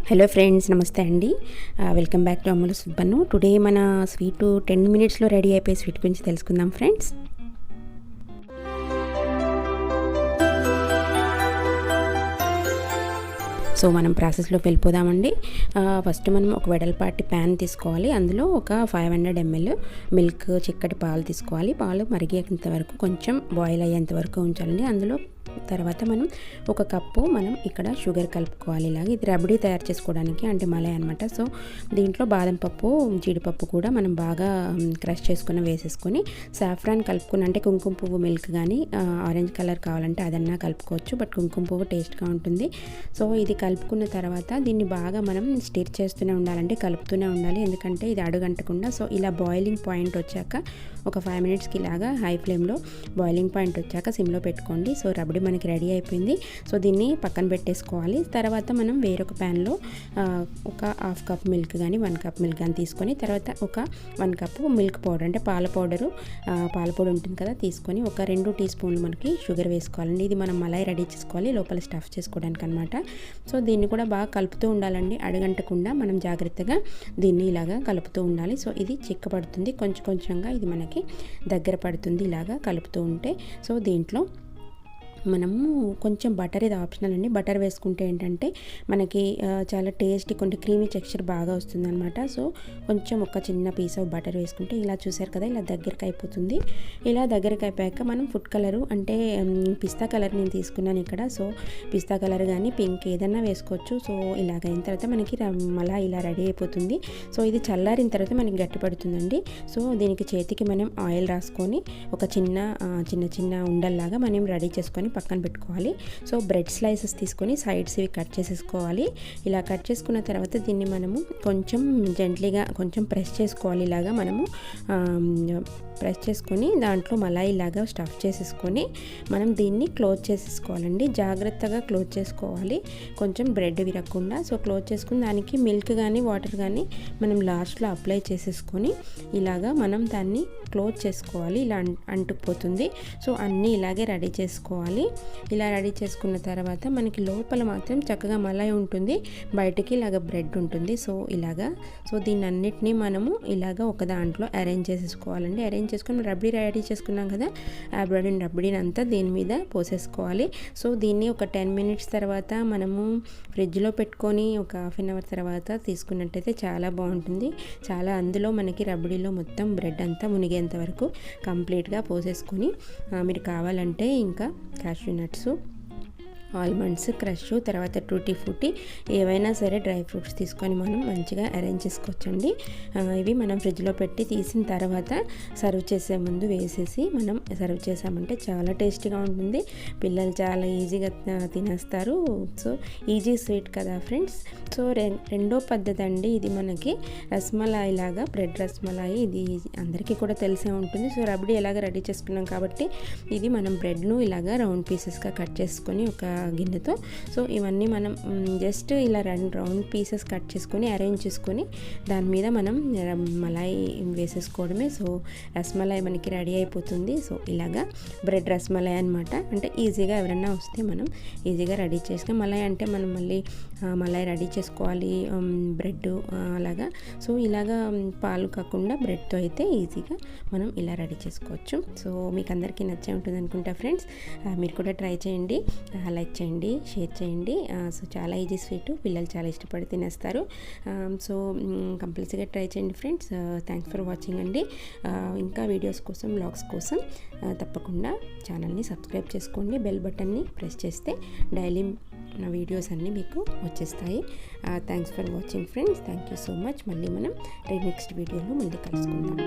Hello friends, నమస్తే అండి. Welcome back to అమ్ముluswithbannu. టుడే మన స్వీట్ 10 మినిట్స్లో రెడీ అయిపోయే స్వీట్ గురించి తెలుసుకుందాం ఫ్రెండ్స్. సో మనం ప్రాసెస్లోకి వెళ్ళిపోదామండి. ఫస్ట్ మనం ఒక వెడల్పాటి ప్యాన్ తీసుకోవాలి. అందులో ఒక 500 ml మిల్క్, చిక్కటి పాలు తీసుకోవాలి. పాలు మరిగేంత వరకు, కొంచెం బాయిల్ అయ్యేంత వరకు ఉంచాలండి. అందులో తర్వాత మనం ఒక కప్పు మనం ఇక్కడ షుగర్ కలుపుకోవాలి. ఇలాగ ఇది రబడీ తయారు చేసుకోవడానికి, అంటే మలై అనమాట. సో దీంట్లో బాదం పప్పు, జీడిపప్పు కూడా మనం బాగా క్రష్ చేసుకుని వేసేసుకొని సాఫ్రాన్ కలుపుకుని, అంటే కుంకుమ పువ్వు మిల్క్ కానీ ఆరెంజ్ కలర్ కావాలంటే అదన్నా కలుపుకోవచ్చు. బట్ కుంకుమ పువ్వు టేస్ట్గా ఉంటుంది. సో ఇది కలుపుకున్న తర్వాత దీన్ని బాగా మనం స్టిర్ చేస్తూనే ఉండాలంటే కలుపుతూనే ఉండాలి, ఎందుకంటే ఇది అడుగంటకుండా. సో ఇలా బాయిలింగ్ పాయింట్ వచ్చాక ఒక 5 మినిట్స్కి ఇలాగా హై ఫ్లేమ్లో బాయిలింగ్ పాయింట్ వచ్చాక సిమ్లో పెట్టుకోండి. సో రబడీ మనకి రెడీ అయిపోయింది. సో దీన్ని పక్కన పెట్టేసుకోవాలి. తర్వాత మనం వేరొక ప్యాన్లో ఒక 1/2 కప్ మిల్క్ కానీ 1 కప్ మిల్క్ కానీ తీసుకొని, తర్వాత ఒక 1 కప్పు మిల్క్ పౌడర్, అంటే పాల పొడి ఉంటుంది కదా, తీసుకొని ఒక 2 టీ స్పూన్లు మనకి షుగర్ వేసుకోవాలండి. ఇది మనం మలై రెడీ చేసుకోవాలి, లోపల స్టఫ్ చేసుకోవడానికి అనమాట. సో దీన్ని కూడా బాగా కలుపుతూ ఉండాలండి, అడగంటకుండా మనం జాగ్రత్తగా దీన్ని ఇలాగా కలుపుతూ ఉండాలి. సో ఇది చిక్కపడుతుంది, కొంచెం కొంచెంగా ఇది మనకి దగ్గర పడుతుంది ఇలాగా కలుపుతూ ఉంటే. సో దీంట్లో మనము కొంచెం బటర్, ఇది ఆప్షనల్ అండి. బటర్ వేసుకుంటే ఏంటంటే మనకి చాలా టేస్టీ, కొంచెం క్రీమీ టెక్స్చర్ బాగా వస్తుంది అనమాట. సో కొంచెం ఒక చిన్న పీస్ ఆఫ్ బటర్ వేసుకుంటే ఇలా చూసారు కదా, ఇలా దగ్గరికి అయిపోతుంది. ఇలా దగ్గరికి అయిపోయాక మనం ఫుడ్ కలరు, అంటే పిస్తా కలర్ నేను తీసుకున్నాను ఇక్కడ. సో పిస్తా కలర్ కానీ పింక్ ఏదన్నా వేసుకోవచ్చు. సో ఇలాగ అయిన తర్వాత మనకి మళ్ళీ ఇలా రెడీ అయిపోతుంది. సో ఇది చల్లారిన తర్వాత మనకి గట్టి పడుతుందండి. సో దీనికి చేతికి మనం ఆయిల్ రాసుకొని ఒక చిన్న ఉండల్లాగా మనం రెడీ చేసుకొని పక్కన పెట్టుకోవాలి. సో బ్రెడ్ స్లైసెస్ తీసుకొని సైడ్స్ ఇవి కట్ చేసేసుకోవాలి. ఇలా కట్ చేసుకున్న తర్వాత దీన్ని మనము కొంచెం జెంట్లీగా కొంచెం ప్రెస్ చేసుకోవాలి. ఇలాగా మనము ప్రెస్ చేసుకొని దాంట్లో మలై ఇలాగా స్టఫ్ చేసేసుకొని మనం దీన్ని క్లోజ్ చేసేసుకోవాలండి. జాగ్రత్తగా క్లోజ్ చేసుకోవాలి, కొంచెం బ్రెడ్ విరగకుండా. సో క్లోజ్ చేసుకుని దానికి మిల్క్ కానీ వాటర్ కానీ మనం లాస్ట్లో అప్లై చేసేసుకొని ఇలాగా మనం దాన్ని క్లోజ్ చేసుకోవాలి. ఇలా అంటుకుపోతుంది. సో అన్నీ ఇలాగే రెడీ చేసుకోవాలి. ఇలా రెడీ చేసుకున్న తర్వాత మనకి లోపల మాత్రం చక్కగా మలై ఉంటుంది, బయటికి ఇలాగ బ్రెడ్ ఉంటుంది. సో ఇలాగా, సో దీన్ని అన్నిటినీ మనము ఇలాగ ఒక దాంట్లో అరేంజ్ చేసేసుకోవాలండి. అరేంజ్ చేసుకొని రబడీ రెడీ చేసుకున్నాం కదా, ఆ రబడీని అంతా దీని మీద పోసేసుకోవాలి. సో దీన్ని ఒక 10 మినిట్స్ తర్వాత మనము ఫ్రిడ్జ్లో పెట్టుకొని ఒక 1/2 అవర్ తర్వాత తీసుకున్నట్టయితే చాలా బాగుంటుంది. చాలా అందులో మనకి రబడీలో మొత్తం బ్రెడ్ అంతా మునిగేంత వరకు కంప్లీట్గా పోసేసుకొని మీరు కావాలంటే ఇంకా క్యాష్యూ నట్స్, ఆల్మండ్స్ క్రష్, తర్వాత టూటీ ఫ్రూటీ ఏవైనా సరే డ్రై ఫ్రూట్స్ తీసుకొని మనం మంచిగా అరేంజ్ చేసుకోవచ్చండి. ఇవి మనం ఫ్రిడ్జ్లో పెట్టి తీసిన తర్వాత సర్వ్ చేసే ముందు వేసేసి మనం సర్వ్ చేసామంటే చాలా టేస్టీగా ఉంటుంది. పిల్లలు చాలా ఈజీగా తినేస్తారు. సో ఈజీ స్వీట్ కదా ఫ్రెండ్స్. సో రెండో పద్ధతి అండి, ఇది మనకి రస్మలాయి లాగా, బ్రెడ్ రస్మలాయి. ఇది అందరికీ కూడా తెలిసే ఉంటుంది. సో రబడీ ఎలాగ రెడీ చేసుకున్నాం కాబట్టి ఇది మనం బ్రెడ్ను ఇలాగా రౌండ్ పీసెస్గా కట్ చేసుకొని ఒక గిన్నెతో, సో ఇవన్నీ మనం జస్ట్ ఇలా రౌండ్ పీసెస్ కట్ చేసుకొని అరేంజ్ చేసుకొని దాని మీద మనం మలై వేసేసుకోవడమే. సో రస్మలై మనకి రెడీ అయిపోతుంది. సో ఇలాగా బ్రెడ్ రస్మలై అనమాట. అంటే ఈజీగా ఎవరైనా వస్తే మనం ఈజీగా రెడీ చేసుకొని, మలై అంటే మనం మళ్ళీ మలై రెడీ చేసుకోవాలి, బ్రెడ్ అలాగా. సో ఇలాగా పాలు కాకుండా బ్రెడ్తో అయితే ఈజీగా మనం ఇలా రెడీ చేసుకోవచ్చు. సో మీకు అందరికీ నచ్చే ఉంటుంది అనుకుంటా ఫ్రెండ్స్. మీరు కూడా ట్రై చేయండి, లైక్ చేయండి, షేర్ చేయండి. సో చాలా ఈజీ స్వీట్, పిల్లలు చాలా ఇష్టపడి తినేస్తారు. సో కంపల్సరీగా ట్రై చేయండి ఫ్రెండ్స్. థ్యాంక్స్ ఫర్ వాచింగ్ అండి. ఇంకా వీడియోస్ కోసం, వ్లాగ్స్ కోసం తప్పకుండా ఛానల్ని సబ్స్క్రైబ్ చేసుకోండి. బెల్ బటన్ని ప్రెస్ చేస్తే డైలీ నా వీడియోస్ అన్నీ మీకు వచ్చేస్తాయి. Thanks for watching friends. Thank you so much. మళ్ళీ మనం నెక్స్ట్ వీడియోలో మళ్ళీ కలుసుకుందాం.